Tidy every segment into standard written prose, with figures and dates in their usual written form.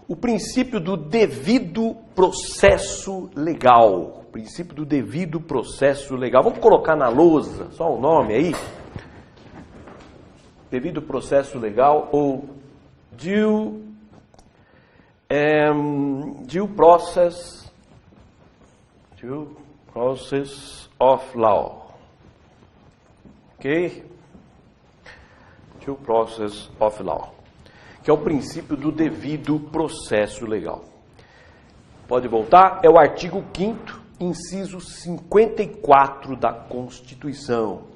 o princípio do devido processo legal. O princípio do devido processo legal. Vamos colocar na lousa, só o nome aí. Devido processo legal ou due process of law. Ok? Due process of law. Que é o princípio do devido processo legal. Pode voltar? É o artigo 5º, inciso 54 da Constituição.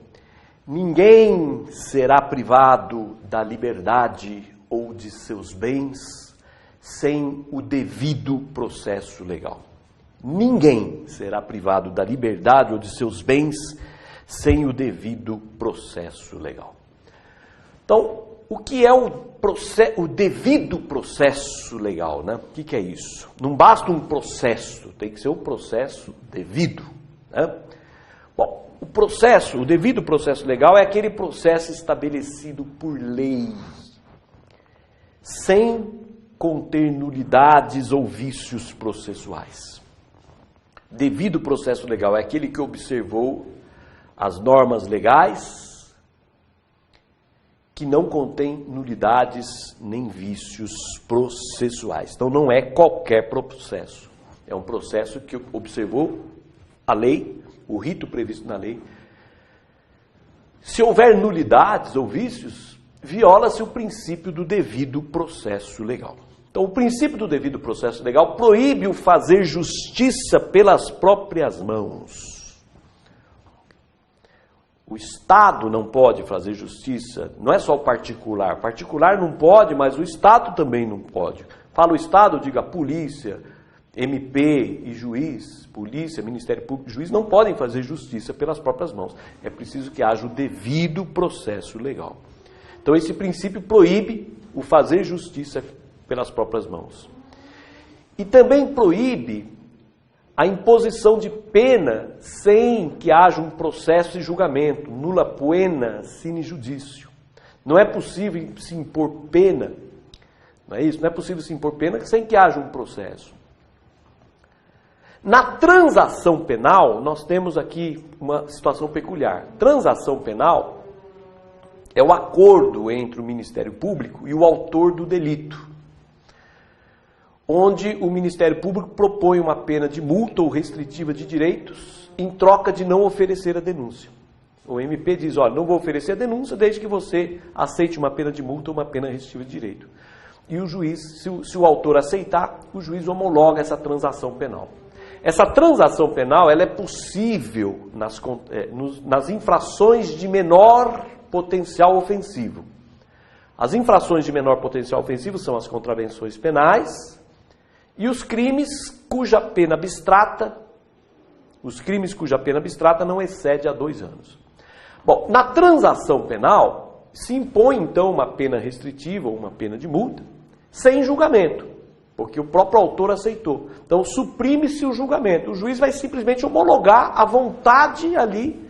Ninguém será privado da liberdade ou de seus bens sem o devido processo legal. Ninguém será privado da liberdade ou de seus bens sem o devido processo legal. Então, o que é o devido processo legal, né? O que é isso? Não basta um processo, tem que ser um processo devido, né? Bom, o devido processo legal é aquele processo estabelecido por lei, sem conter nulidades ou vícios processuais. Devido processo legal é aquele que observou as normas legais, que não contém nulidades nem vícios processuais. Então não é qualquer processo. É um processo que observou a lei, o rito previsto na lei. Se houver nulidades ou vícios, viola-se o princípio do devido processo legal. Então o princípio do devido processo legal proíbe o fazer justiça pelas próprias mãos. O Estado não pode fazer justiça, não é só o particular. O particular não pode, mas o Estado também não pode. Fala o Estado, diga polícia, MP e juiz, polícia, Ministério Público e juiz não podem fazer justiça pelas próprias mãos. É preciso que haja o devido processo legal. Então esse princípio proíbe o fazer justiça pelas próprias mãos. E também proíbe a imposição de pena sem que haja um processo de julgamento, nulla poena sine judicio. Não é possível se impor pena, não é isso? Não é possível se impor pena sem que haja um processo. Na transação penal, nós temos aqui uma situação peculiar. Transação penal é o acordo entre o Ministério Público e o autor do delito, onde o Ministério Público propõe uma pena de multa ou restritiva de direitos em troca de não oferecer a denúncia. O MP diz, olha, não vou oferecer a denúncia desde que você aceite uma pena de multa ou uma pena restritiva de direito. E o juiz, se o autor aceitar, o juiz homologa essa transação penal. Essa transação penal ela é possível nas infrações de menor potencial ofensivo. As infrações de menor potencial ofensivo são as contravenções penais, e os crimes cuja pena abstrata não excede a 2 anos. Bom, na transação penal, se impõe então uma pena restritiva ou uma pena de multa, sem julgamento, porque o próprio autor aceitou. Então suprime-se o julgamento. O juiz vai simplesmente homologar a vontade ali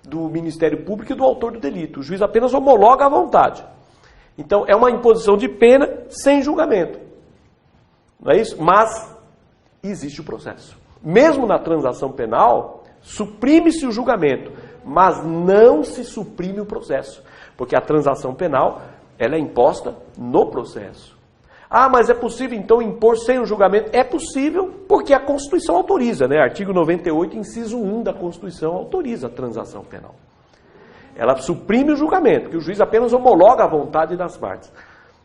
do Ministério Público e do autor do delito. O juiz apenas homologa a vontade. Então é uma imposição de pena sem julgamento. Não é isso? Mas existe o processo. Mesmo na transação penal, suprime-se o julgamento, mas não se suprime o processo, porque a transação penal ela é imposta no processo. Ah, mas é possível então impor sem o julgamento? É possível, porque a Constituição autoriza, né? Artigo 98, inciso 1 da Constituição autoriza a transação penal. Ela suprime o julgamento, que o juiz apenas homologa a vontade das partes,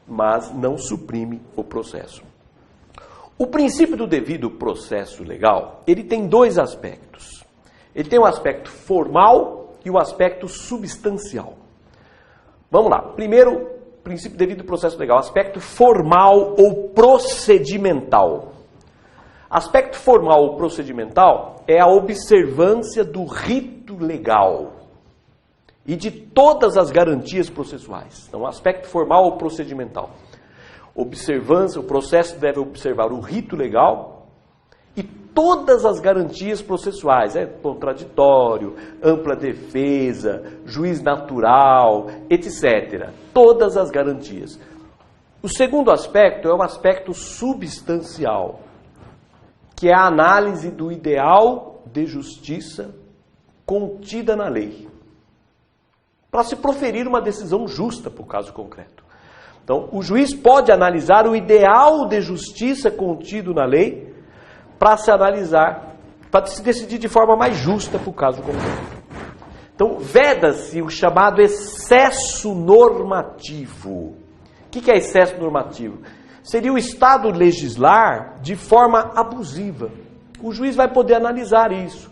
mas não suprime o processo. O princípio do devido processo legal, ele tem 2 aspectos. Ele tem o aspecto formal e o aspecto substancial. Vamos lá. Primeiro, princípio do devido processo legal, aspecto formal ou procedimental. Aspecto formal ou procedimental é a observância do rito legal e de todas as garantias processuais. Então, aspecto formal ou procedimental. Observância, o processo deve observar o rito legal e todas as garantias processuais, contraditório, ampla defesa, juiz natural, etc. Todas as garantias. O segundo aspecto é um aspecto substancial, que é a análise do ideal de justiça contida na lei, para se proferir uma decisão justa para o caso concreto. Então, o juiz pode analisar o ideal de justiça contido na lei para se analisar, para se decidir de forma mais justa para o caso concreto. Então, veda-se o chamado excesso normativo. O que é excesso normativo? Seria o Estado legislar de forma abusiva. O juiz vai poder analisar isso.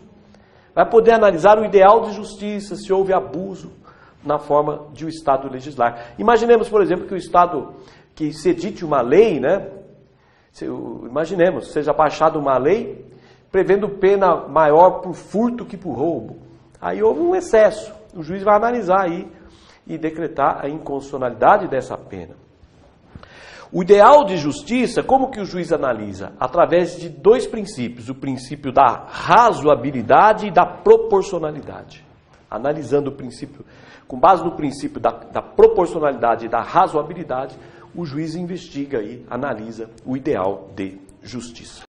Vai poder analisar o ideal de justiça, se houve abuso na forma de o Estado legislar. Imaginemos, por exemplo, que o Estado, que se edite uma lei, né? Imaginemos, seja baixada uma lei prevendo pena maior por furto que por roubo. Aí houve um excesso. O juiz vai analisar aí e decretar a inconstitucionalidade dessa pena. O ideal de justiça, como que o juiz analisa? Através de dois princípios. O princípio da razoabilidade e da proporcionalidade. Analisando o princípio, com base no princípio da proporcionalidade e da razoabilidade, o juiz investiga e analisa o ideal de justiça.